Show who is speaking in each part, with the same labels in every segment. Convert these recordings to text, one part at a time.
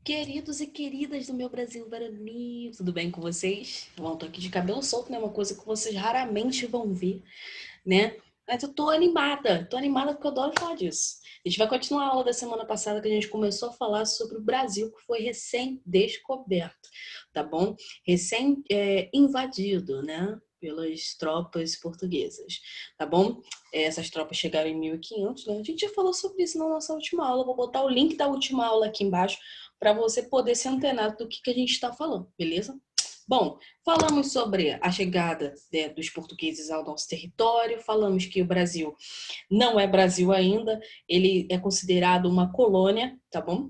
Speaker 1: Queridos e queridas do meu Brasil varonil, tudo bem com vocês? Bom, tô aqui de cabelo solto, né? Uma coisa que vocês raramente vão ver, né? Mas eu tô animada porque eu adoro falar disso. A gente vai continuar a aula da semana passada que a gente começou a falar sobre o Brasil, que foi recém-descoberto, tá bom? Recém-invadido, né? Pelas tropas portuguesas, tá bom? Essas tropas chegaram em 1500, né? A gente já falou sobre isso na nossa última aula. Vou botar o link da última aula aqui embaixo para você poder se antenar do que a gente está falando, beleza? Bom, falamos sobre a chegada, né, dos portugueses ao nosso território, falamos que o Brasil não é Brasil ainda, ele é considerado uma colônia, tá bom?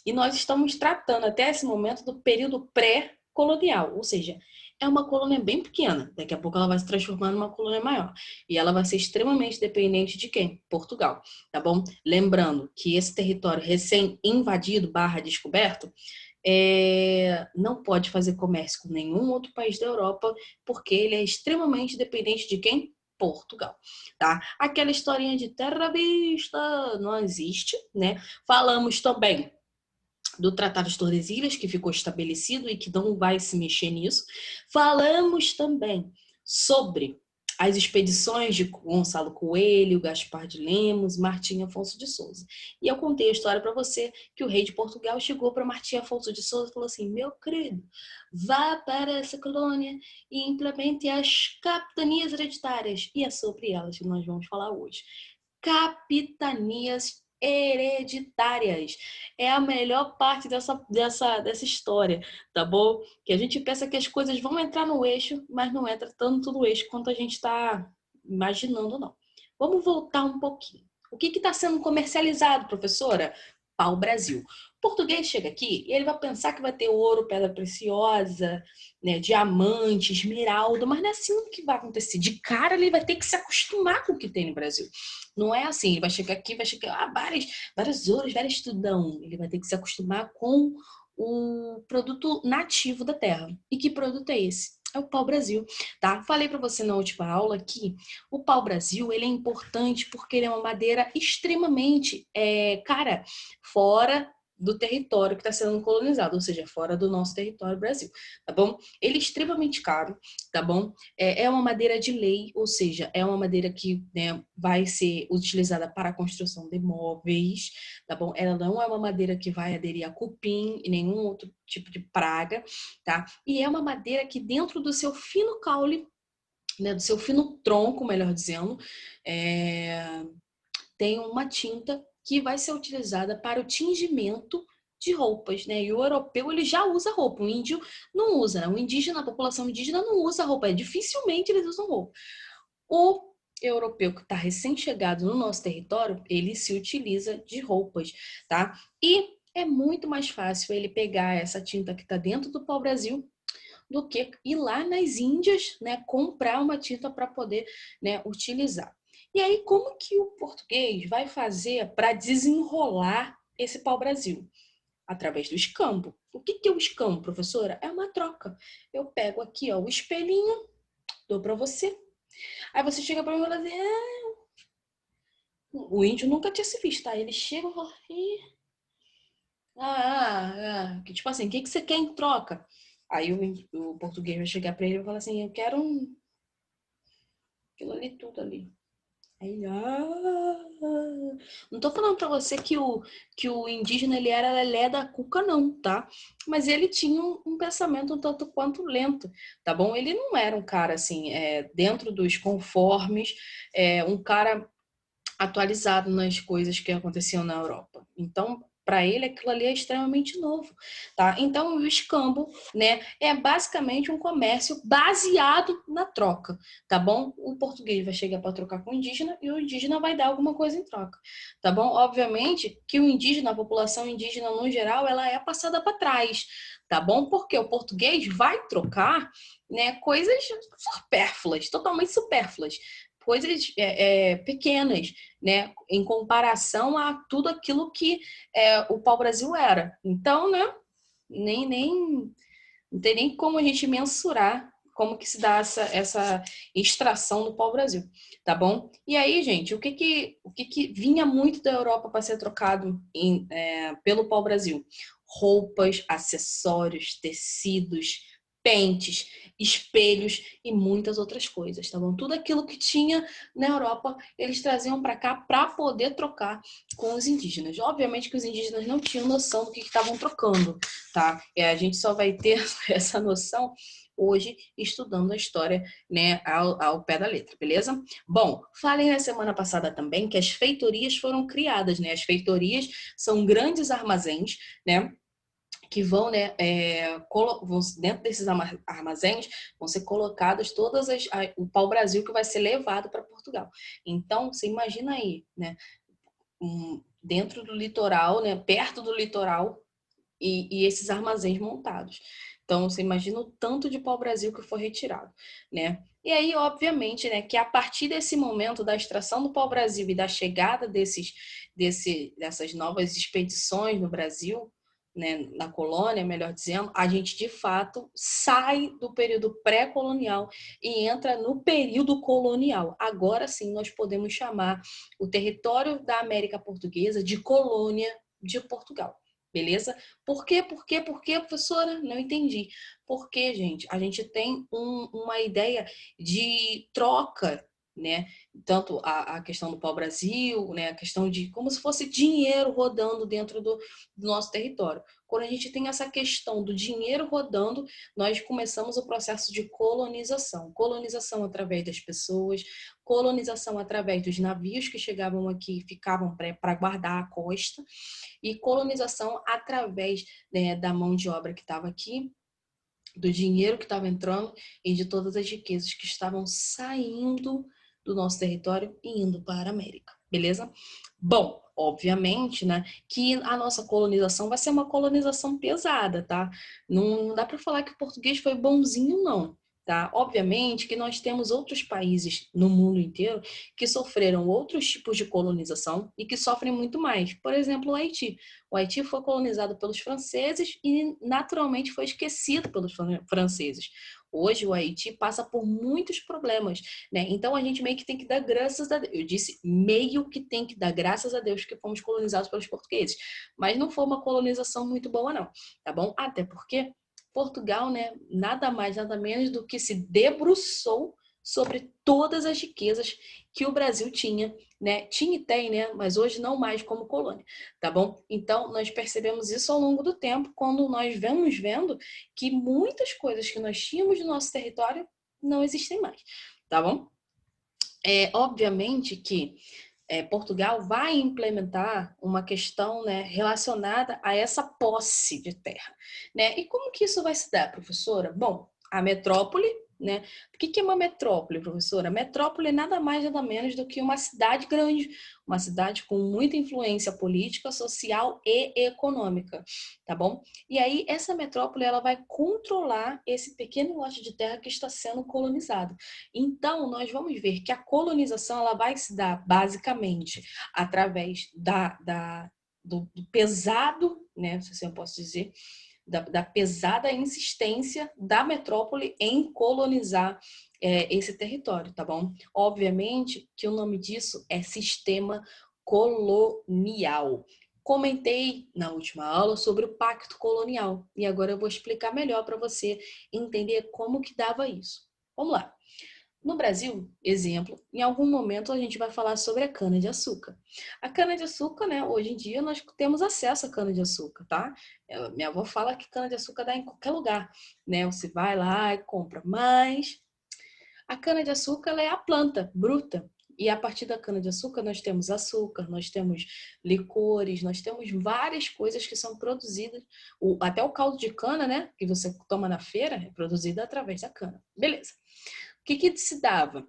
Speaker 1: E nós estamos tratando até esse momento do período pré-colonial, ou seja, é uma colônia bem pequena, daqui a pouco ela vai se transformar numa colônia maior. E ela vai ser extremamente dependente de quem? Portugal, tá bom? Lembrando que esse território recém-invadido / descoberto não pode fazer comércio com nenhum outro país da Europa, porque ele é extremamente dependente de quem? Portugal, tá? Aquela historinha de terra vista não existe, né? Falamos também do Tratado de Tordesilhas, que ficou estabelecido e que não vai se mexer nisso. Falamos também sobre as expedições de Gonçalo Coelho, Gaspar de Lemos, Martim Afonso de Souza. E eu contei a história para você que o rei de Portugal chegou para Martim Afonso de Souza e falou assim: meu querido, vá para essa colônia e implemente as capitanias hereditárias. E é sobre elas que nós vamos falar hoje. Capitanias hereditárias. É a melhor parte dessa história, tá bom? Que a gente pensa que as coisas vão entrar no eixo, mas não entra tanto no eixo quanto a gente está imaginando, não. Vamos voltar um pouquinho. O que está sendo comercializado, professora? Pau-Brasil. O português chega aqui e ele vai pensar que vai ter ouro, pedra preciosa, né, diamante, esmeralda, mas não é assim que vai acontecer. De cara, ele vai ter que se acostumar com o que tem no Brasil. Não é assim, ele vai chegar aqui, vai chegar, várias horas, várias tudão. Ele vai ter que se acostumar com o produto nativo da terra. E que produto é esse? É o pau-brasil, tá? Falei para você na última aula que o pau-brasil, ele é importante porque ele é uma madeira extremamente cara, fora do território que está sendo colonizado, ou seja, fora do nosso território Brasil, tá bom? Ele é extremamente caro, tá bom? É uma madeira de lei, ou seja, é uma madeira que, né, vai ser utilizada para a construção de móveis, tá bom? Ela não é uma madeira que vai aderir a cupim e nenhum outro tipo de praga, tá? E é uma madeira que dentro do seu fino caule, né, do seu fino tronco, melhor dizendo, tem uma tinta que vai ser utilizada para o tingimento de roupas, né? E o europeu, ele já usa roupa, o índio não usa, né? O indígena, a população indígena não usa roupa, dificilmente eles usam roupa. O europeu que está recém-chegado no nosso território, ele se utiliza de roupas, tá? E é muito mais fácil ele pegar essa tinta que está dentro do pau-brasil do que ir lá nas Índias, né, comprar uma tinta para poder, né, utilizar. E aí, como que o português vai fazer para desenrolar esse pau-brasil? Através do escambo. O que é o escambo, professora? É uma troca. Eu pego aqui, ó, o espelhinho, dou para você. Aí você chega para mim e fala assim, o índio nunca tinha se visto, tá? Ele chega e fala, que tipo assim, o que você quer em troca? Aí o português vai chegar para ele e falar assim, eu quero aquilo ali tudo ali. Aí ele, não tô falando para você que o indígena ele era lelé da cuca, não, tá? Mas ele tinha um pensamento um tanto quanto lento, tá bom? Ele não era um cara assim, dentro dos conformes, um cara atualizado nas coisas que aconteciam na Europa. Então, para ele, aquilo ali é extremamente novo, tá? Então, o escambo, né, é basicamente um comércio baseado na troca, tá bom? O português vai chegar para trocar com o indígena e o indígena vai dar alguma coisa em troca, tá bom? Obviamente que o indígena, a população indígena no geral, ela é passada para trás, tá bom? Porque o português vai trocar, né, coisas supérfluas, totalmente supérfluas, coisas pequenas, né, em comparação a tudo aquilo que o pau-brasil era. Então, né, não tem nem como a gente mensurar como que se dá essa extração do pau-brasil, tá bom? E aí, gente, o que vinha muito da Europa para ser trocado pelo pau-brasil? roupas, acessórios, tecidos, pentes, espelhos e muitas outras coisas, tá bom? Tudo aquilo que tinha na Europa, eles traziam para cá para poder trocar com os indígenas. Obviamente que os indígenas não tinham noção do que estavam trocando, tá? A gente só vai ter essa noção hoje estudando a história, né, ao pé da letra, beleza? Bom, falei na semana passada também que as feitorias foram criadas, né? As feitorias são grandes armazéns, né? Que vão, né, dentro desses armazéns vão ser colocadas o pau-brasil que vai ser levado para Portugal. Então, você imagina aí, né, dentro do litoral, né, perto do litoral, e esses armazéns montados. Então, você imagina o tanto de pau-brasil que foi retirado, né? E aí, obviamente, né, que a partir desse momento da extração do pau-brasil e da chegada dessas novas expedições no Brasil, né, na colônia, melhor dizendo, a gente de fato sai do período pré-colonial e entra no período colonial. Agora sim nós podemos chamar o território da América Portuguesa de colônia de Portugal. Beleza? Por quê? Por quê? Por quê, professora? Não entendi. Porque, gente, a gente tem uma ideia de troca, né? Tanto a questão do pau-brasil, né? A questão de como se fosse dinheiro rodando dentro do nosso território. Quando a gente tem essa questão do dinheiro rodando, nós começamos o processo de colonização. Colonização através das pessoas, colonização através dos navios que chegavam aqui e ficavam para guardar a costa, e colonização através, né, da mão de obra que estava aqui, do dinheiro que estava entrando e de todas as riquezas que estavam saindo do nosso território e indo para a América, beleza? Bom, obviamente, né, que a nossa colonização vai ser uma colonização pesada, tá? Não dá para falar que o português foi bonzinho, não. Tá? Obviamente que nós temos outros países no mundo inteiro que sofreram outros tipos de colonização e que sofrem muito mais. Por exemplo, o Haiti. O Haiti foi colonizado pelos franceses e naturalmente foi esquecido pelos franceses. Hoje o Haiti passa por muitos problemas, né? Então a gente meio que tem que dar graças a Deus. Eu disse meio que tem que dar graças a Deus que fomos colonizados pelos portugueses. Mas não foi uma colonização muito boa, não, tá bom? Até porque Portugal, né, nada mais, nada menos do que se debruçou sobre todas as riquezas que o Brasil tinha, né? Tinha e tem, né? Mas hoje não mais como colônia, tá bom? Então, nós percebemos isso ao longo do tempo, quando nós vamos vendo que muitas coisas que nós tínhamos no nosso território não existem mais, tá bom? Obviamente que Portugal vai implementar uma questão, né, relacionada a essa posse de terra, né? E como que isso vai se dar, professora? Bom, a metrópole, né? O que é uma metrópole, professora? Metrópole é nada mais nada menos do que uma cidade grande, uma cidade com muita influência política, social e econômica, tá bom? E aí essa metrópole ela vai controlar esse pequeno lote de terra que está sendo colonizado. Então, nós vamos ver que a colonização ela vai se dar basicamente através do pesado, né, se assim eu posso dizer, da pesada insistência da metrópole em colonizar esse território, tá bom? Obviamente que o nome disso é sistema colonial. Comentei na última aula sobre o pacto colonial e agora eu vou explicar melhor para você entender como que dava isso. Vamos lá. No Brasil, exemplo, em algum momento a gente vai falar sobre a cana-de-açúcar. A cana-de-açúcar, né, hoje em dia nós temos acesso à cana-de-açúcar, tá? Minha avó fala que cana-de-açúcar dá em qualquer lugar, né? Você vai lá e compra, mas a cana-de-açúcar ela é a planta bruta. E a partir da cana-de-açúcar nós temos açúcar, nós temos licores, nós temos várias coisas que são produzidas. Até o caldo de cana, né, que você toma na feira, é produzido através da cana. Beleza. O que se dava?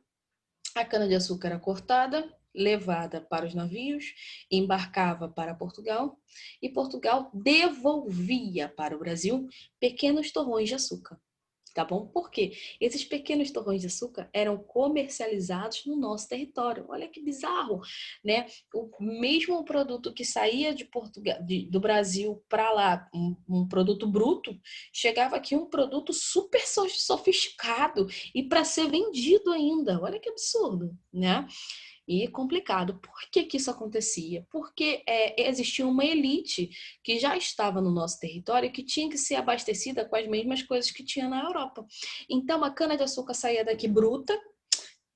Speaker 1: A cana-de-açúcar era cortada, levada para os navios, embarcava para Portugal e Portugal devolvia para o Brasil pequenos torrões de açúcar. Tá bom? Por quê? Esses pequenos torrões de açúcar eram comercializados no nosso território. Olha que bizarro, né? O mesmo produto que saía de Portugal, do Brasil para lá, um produto bruto, chegava aqui um produto super sofisticado e para ser vendido ainda. Olha que absurdo, né? E complicado. Por que que isso acontecia? Porque existia uma elite que já estava no nosso território e que tinha que ser abastecida com as mesmas coisas que tinha na Europa. Então, a cana-de-açúcar saía daqui bruta,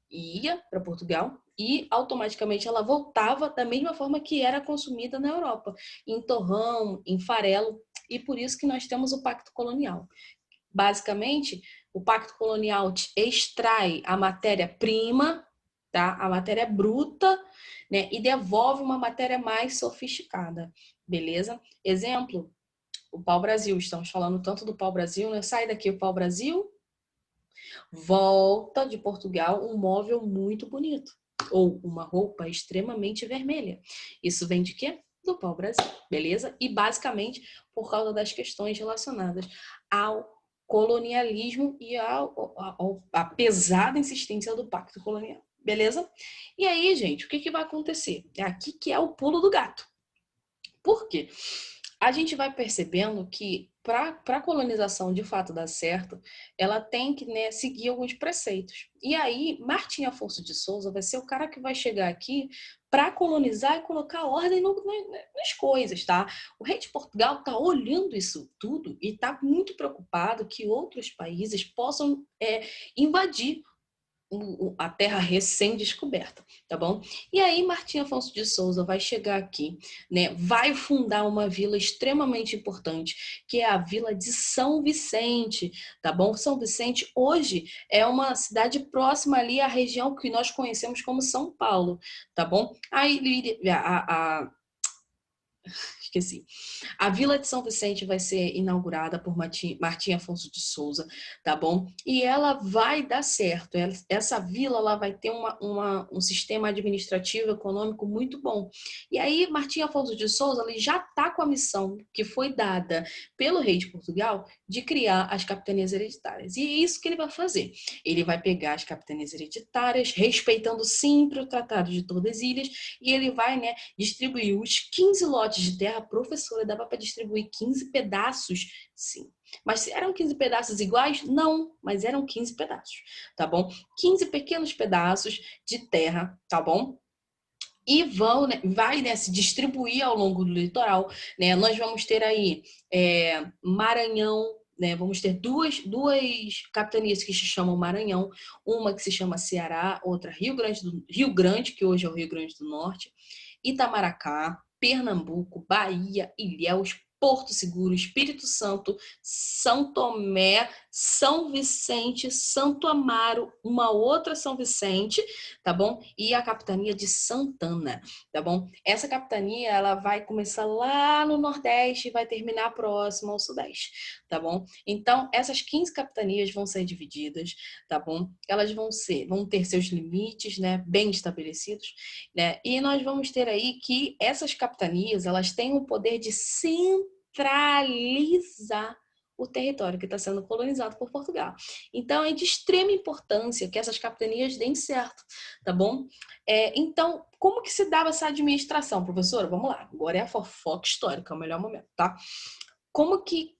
Speaker 1: ia para Portugal e automaticamente ela voltava da mesma forma que era consumida na Europa, em torrão, em farelo, e por isso que nós temos o Pacto Colonial. Basicamente, o Pacto Colonial extrai a matéria-prima, tá? A matéria bruta, né? E devolve uma matéria mais sofisticada, beleza? Exemplo, o pau-brasil. Estamos falando tanto do pau-brasil, né? Sai daqui o pau-brasil, volta de Portugal um móvel muito bonito. Ou uma roupa extremamente vermelha. Isso vem de quê? Do pau-brasil, beleza? E basicamente por causa das questões relacionadas ao colonialismo e a pesada insistência do Pacto Colonial, beleza? E aí, gente, o que que vai acontecer? É aqui que é o pulo do gato. Por quê? A gente vai percebendo que para a colonização de fato dar certo, ela tem que, né, seguir alguns preceitos. E aí, Martim Afonso de Souza vai ser o cara que vai chegar aqui para colonizar e colocar ordem nas coisas, tá? O rei de Portugal está olhando isso tudo e está muito preocupado que outros países possam invadir a terra recém-descoberta, tá bom? E aí Martim Afonso de Souza vai chegar aqui, né? Vai fundar uma vila extremamente importante, que é a Vila de São Vicente, tá bom? São Vicente hoje é uma cidade próxima ali à região que nós conhecemos como São Paulo, tá bom? Aí esqueci. A Vila de São Vicente vai ser inaugurada por Martim Afonso de Souza, tá bom? E ela vai dar certo. Essa vila ela vai ter um sistema administrativo econômico muito bom. E aí, Martim Afonso de Souza ele já está com a missão que foi dada pelo rei de Portugal de criar as capitanias hereditárias. E é isso que ele vai fazer. Ele vai pegar as capitanias hereditárias, respeitando sempre o Tratado de Tordesilhas, e ele vai, né, distribuir os 15 lotes de terra. Professora, dava para distribuir 15 pedaços? Sim. Mas eram 15 pedaços iguais? Não, mas eram 15 pedaços, tá bom? 15 pequenos pedaços de terra, tá bom? E vai, né, se distribuir ao longo do litoral, né? Nós vamos ter aí Maranhão, né? Vamos ter duas capitanias que se chamam Maranhão, uma que se chama Ceará, outra Rio Grande, que hoje é o Rio Grande do Norte, Itamaracá, Pernambuco, Bahia, Ilhéus, Porto Seguro, Espírito Santo, São Tomé, São Vicente, Santo Amaro, uma outra São Vicente, tá bom? E a capitania de Santana, tá bom? Essa capitania, ela vai começar lá no Nordeste e vai terminar próximo ao Sudeste, tá bom? Então, essas 15 capitanias vão ser divididas, tá bom? Elas vão ter seus limites, né, bem estabelecidos, né? E nós vamos ter aí que essas capitanias, elas têm o poder de centralizar o território que está sendo colonizado por Portugal. Então, é de extrema importância que essas capitanias deem certo, tá bom? Então, como que se dava essa administração, professora? Vamos lá, agora é a fofoca histórica, é o melhor momento, tá? Como que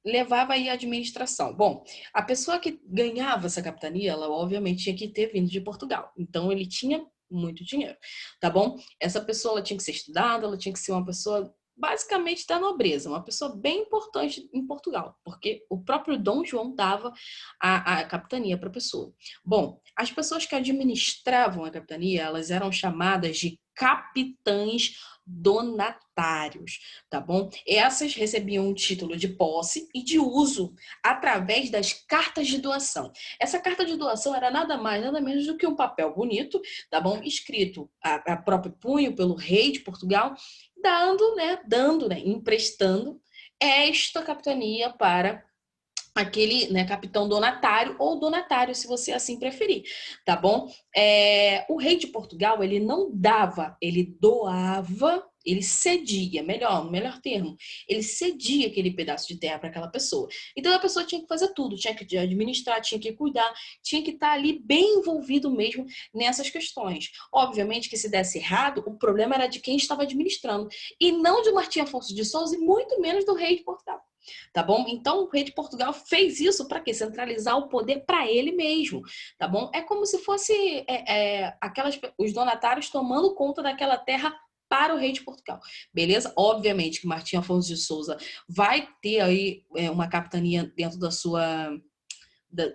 Speaker 1: levava aí a administração? Bom, a pessoa que ganhava essa capitania, ela obviamente tinha que ter vindo de Portugal. Então, ele tinha muito dinheiro, tá bom? Essa pessoa ela tinha que ser estudada, ela tinha que ser uma pessoa basicamente da nobreza, uma pessoa bem importante em Portugal, porque o próprio Dom João dava a capitania para a pessoa. Bom, as pessoas que administravam a capitania, elas eram chamadas de capitães donatários, tá bom? Essas recebiam um título de posse e de uso através das cartas de doação. Essa carta de doação era nada mais, nada menos do que um papel bonito, tá bom? Escrito a próprio punho pelo rei de Portugal, dando, né, emprestando esta capitania para aquele, né, capitão donatário ou donatário, se você assim preferir, tá bom? O rei de Portugal, ele não dava, ele doava, ele cedia, melhor termo, ele cedia aquele pedaço de terra para aquela pessoa. Então a pessoa tinha que fazer tudo, tinha que administrar, tinha que cuidar, tinha que estar ali bem envolvido mesmo nessas questões. Obviamente que se desse errado, o problema era de quem estava administrando, e não de Martim Afonso de Souza e muito menos do rei de Portugal. tá bom? Então, o rei de Portugal fez isso para quê? Centralizar o poder para ele mesmo, tá bom? É como se fosse os donatários tomando conta daquela terra para o rei de Portugal, beleza? Obviamente que Martim Afonso de Souza vai ter aí uma capitania dentro da sua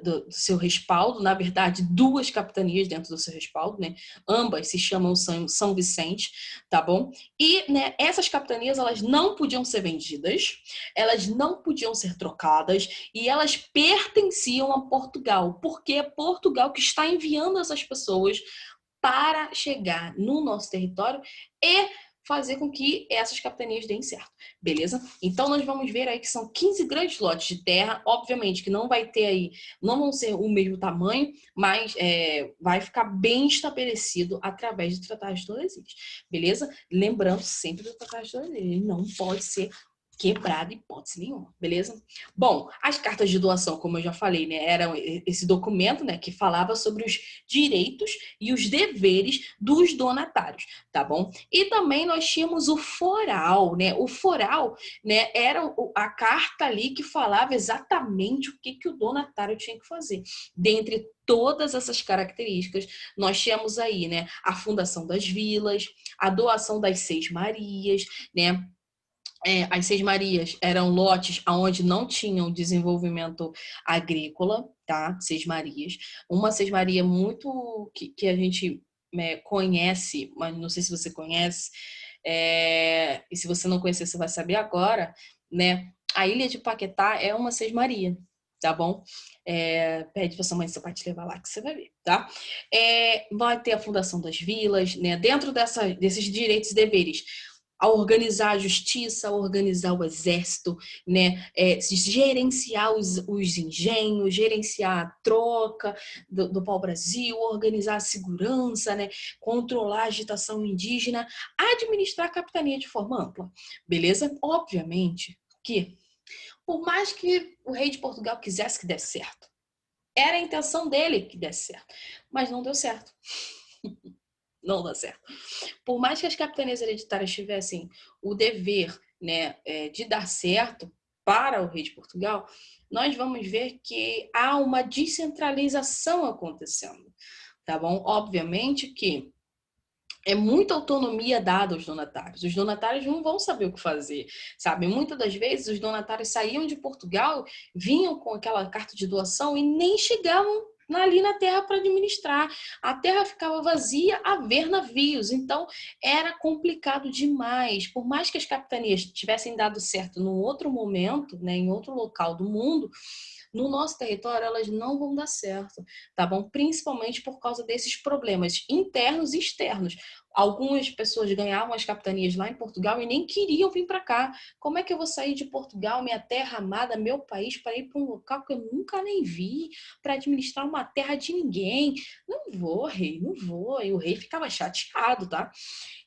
Speaker 1: do seu respaldo, na verdade, duas capitanias dentro do seu respaldo, né? Ambas se chamam São Vicente, tá bom? E, né, essas capitanias, elas não podiam ser vendidas, elas não podiam ser trocadas e elas pertenciam a Portugal, porque é Portugal que está enviando essas pessoas para chegar no nosso território e fazer com que essas capitanias deem certo, beleza? Então, nós vamos ver aí que são 15 grandes lotes de terra, obviamente que não vai ter aí, não vão ser o mesmo tamanho, mas vai ficar bem estabelecido através do Tratado de Tordesilhas, beleza? Lembrando sempre do Tratado de Tordesilhas, ele não pode ser quebrado, hipótese nenhuma, beleza? Bom, as cartas de doação, como eu já falei, né, eram esse documento, né, que falava sobre os direitos e os deveres dos donatários, tá bom? E também nós tínhamos o foral, né? O foral, né, era a carta ali que falava exatamente o que o donatário tinha que fazer. Dentre todas essas características, nós tínhamos aí, né, a fundação das vilas, a doação das Seis Marias, né? As Seis Marias eram lotes onde não tinham desenvolvimento agrícola, tá? Seis Marias. Uma Seis Maria muito que a gente conhece, mas não sei se você conhece, e se você não conhecer, você vai saber agora, né? A Ilha de Paquetá é uma Seis Maria, tá bom? Pede pra sua mãe seu pai te levar lá que você vai ver, tá? Vai ter a fundação das vilas, né? Dentro desses direitos e deveres, a organizar a justiça, a organizar o exército, né? Gerenciar os engenhos, gerenciar a troca do pau-brasil, organizar a segurança, né? Controlar a agitação indígena, administrar a capitania de forma ampla, beleza? Obviamente que, por mais que o rei de Portugal quisesse que desse certo, era a intenção dele que desse certo, mas não deu certo. Não dá certo. Por mais que as capitanias hereditárias tivessem o dever, né, de dar certo para o rei de Portugal, nós vamos ver que há uma descentralização acontecendo, tá bom? Obviamente que é muita autonomia dada aos donatários. Os donatários não vão saber o que fazer, sabe? Muitas das vezes os donatários saíam de Portugal, vinham com aquela carta de doação e nem chegavam ali na terra para administrar. A terra ficava vazia a ver navios, então era complicado demais. Por mais que as capitanias tivessem dado certo num outro momento, né, em outro local do mundo, no nosso território elas não vão dar certo, tá bom? Principalmente por causa desses problemas internos e externos. Algumas pessoas ganhavam as capitanias lá em Portugal e nem queriam vir para cá. Como é que eu vou sair de Portugal, minha terra amada, meu país, para ir para um local que eu nunca nem vi, para administrar uma terra de ninguém? Não vou, rei, não vou. E o rei ficava chateado, tá?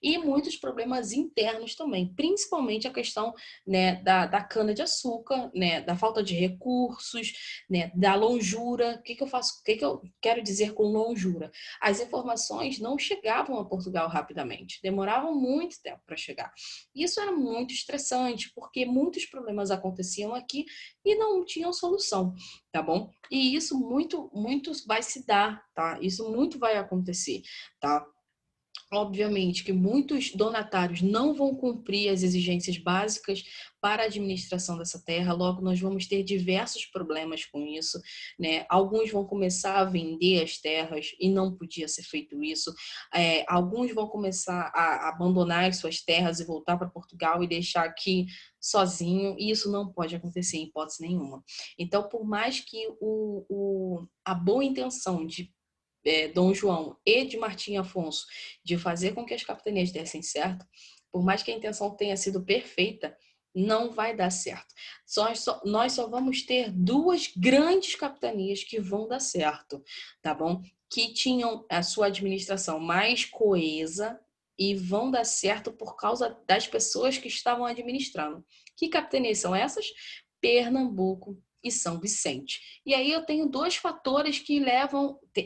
Speaker 1: E muitos problemas internos também, principalmente a questão, né, da cana-de-açúcar, né, da falta de recursos, né, da lonjura. O que eu faço? O que eu quero dizer com lonjura? As informações não chegavam a Portugal rapidamente, demoravam muito tempo para chegar. Isso era muito estressante, porque muitos problemas aconteciam aqui e não tinham solução, tá bom? E isso muito vai se dar, tá? Isso muito vai acontecer, tá? Obviamente que muitos donatários não vão cumprir as exigências básicas para a administração dessa terra, logo nós vamos ter diversos problemas com isso, né? Alguns vão começar a vender as terras e não podia ser feito isso. Alguns vão começar a abandonar as suas terras e voltar para Portugal e deixar aqui sozinho, e isso não pode acontecer em hipótese nenhuma. Então, por mais que a boa intenção de Dom João e de Martim Afonso de fazer com que as capitanias dessem certo, por mais que a intenção tenha sido perfeita, não vai dar certo. Nós só vamos ter duas grandes capitanias que vão dar certo, tá bom? Que tinham a sua administração mais coesa e vão dar certo por causa das pessoas que estavam administrando. Que capitanias são essas? Pernambuco e São Vicente. E aí eu tenho dois fatores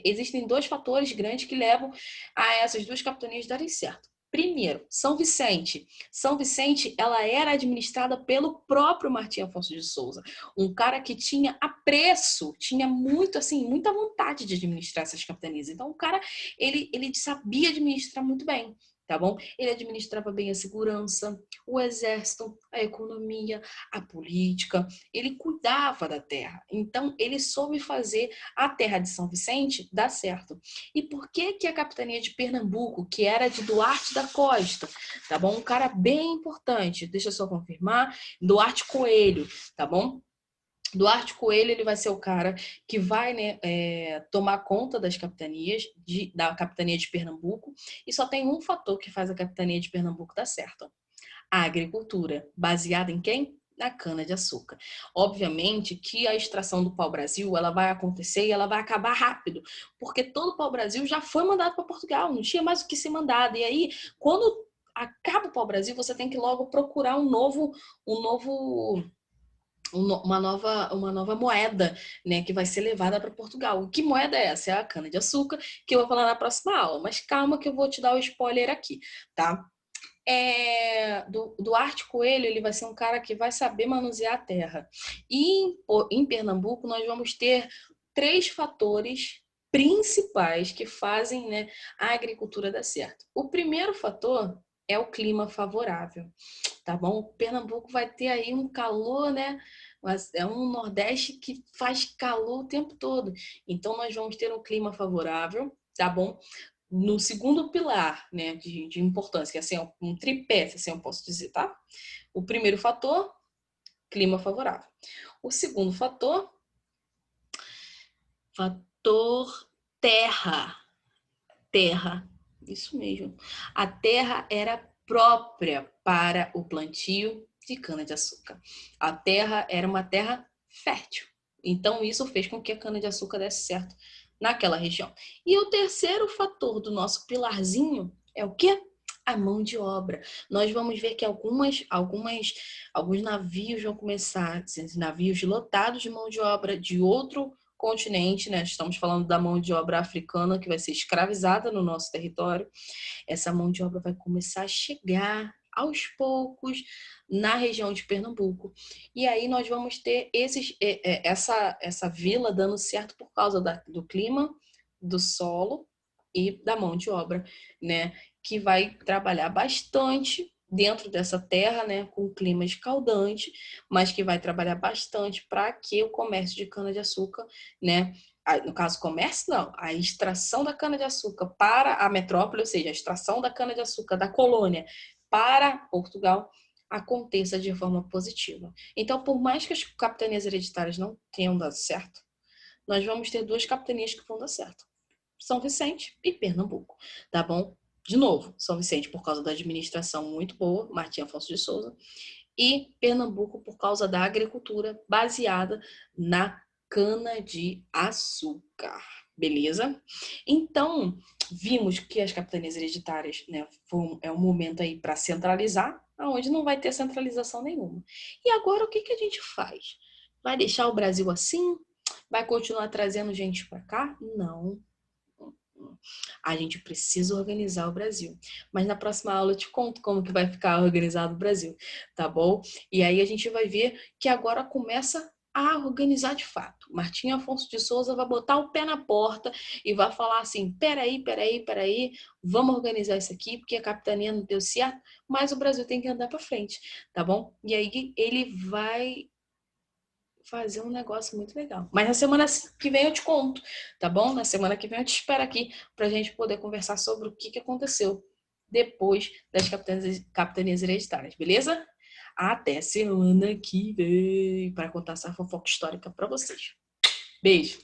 Speaker 1: existem dois fatores grandes que levam a essas duas capitanias darem certo. Primeiro, São Vicente. São Vicente, ela era administrada pelo próprio Martim Afonso de Souza, um cara que tinha apreço, tinha muito, assim, muita vontade de administrar essas capitanias. Então, o cara, ele sabia administrar muito bem, tá bom? Ele administrava bem a segurança, o exército, a economia, a política. Ele cuidava da terra. Então, ele soube fazer a terra de São Vicente dar certo. E por que que a capitania de Pernambuco, que era de Duarte da Costa, tá bom? Um cara bem importante, deixa eu só confirmar, Duarte Coelho, tá bom? Duarte Coelho, ele vai ser o cara que vai, né, tomar conta das capitanias, da capitania de Pernambuco, e só tem um fator que faz a capitania de Pernambuco dar certo: a agricultura, baseada em quem? Na cana-de-açúcar. Obviamente que a extração do pau-brasil ela vai acontecer e ela vai acabar rápido, porque todo o pau-brasil já foi mandado para Portugal, não tinha mais o que ser mandado. E aí, quando acaba o pau-brasil, você tem que logo procurar um novo uma nova moeda, né, que vai ser levada para Portugal. Que moeda é essa? É a cana-de-açúcar, que eu vou falar na próxima aula. Mas calma que eu vou te dar o spoiler aqui, tá? Duarte Coelho, ele vai ser um cara que vai saber manusear a terra. E em Pernambuco nós vamos ter 3 fatores principais que fazem, né, a agricultura dar certo. O primeiro fator é o clima favorável, tá bom? Pernambuco vai ter aí um calor, né? Mas é um Nordeste que faz calor o tempo todo. Então nós vamos ter um clima favorável, tá bom? No segundo pilar, né, de importância, que é assim, um tripé, assim eu posso dizer, tá? O primeiro fator, clima favorável. O segundo fator, fator terra. Terra, isso mesmo. A terra era própria para o plantio de cana-de-açúcar. A terra era uma terra fértil. Então, isso fez com que a cana-de-açúcar desse certo naquela região. E o terceiro fator do nosso pilarzinho é o quê? A mão de obra. Nós vamos ver que alguns navios vão começar, navios lotados de mão de obra de outro continente, né? Estamos falando da mão de obra africana que vai ser escravizada no nosso território. Essa mão de obra vai começar a chegar aos poucos na região de Pernambuco. E aí nós vamos ter essa vila dando certo por causa do clima, do solo e da mão de obra, né? Que vai trabalhar bastante dentro dessa terra, né, com clima escaldante, mas que vai trabalhar bastante para que o comércio de cana-de-açúcar, né, no caso comércio não, a extração da cana-de-açúcar para a metrópole, ou seja, a extração da cana-de-açúcar da colônia para Portugal, aconteça de forma positiva. Então, por mais que as capitanias hereditárias não tenham dado certo, nós vamos ter 2 capitanias que vão dar certo: São Vicente e Pernambuco, tá bom? De novo, São Vicente por causa da administração muito boa, Martim Afonso de Souza, e Pernambuco por causa da agricultura baseada na cana-de-açúcar. Beleza? Então, vimos que as capitanias hereditárias, né, é um momento aí para centralizar, aonde não vai ter centralização nenhuma. E agora o que que a gente faz? Vai deixar o Brasil assim? Vai continuar trazendo gente para cá? Não. A gente precisa organizar o Brasil. Mas na próxima aula eu te conto como que vai ficar organizado o Brasil, tá bom? E aí a gente vai ver que agora começa a organizar de fato. Martim Afonso de Souza vai botar o pé na porta e vai falar assim: peraí, vamos organizar isso aqui, porque a capitania não deu certo, mas o Brasil tem que andar para frente, tá bom? E aí ele vai fazer um negócio muito legal. Mas na semana que vem eu te conto, tá bom? Na semana que vem eu te espero aqui pra gente poder conversar sobre o que aconteceu depois das capitanias hereditárias, beleza? Até semana que vem para contar essa fofoca histórica para vocês. Beijo!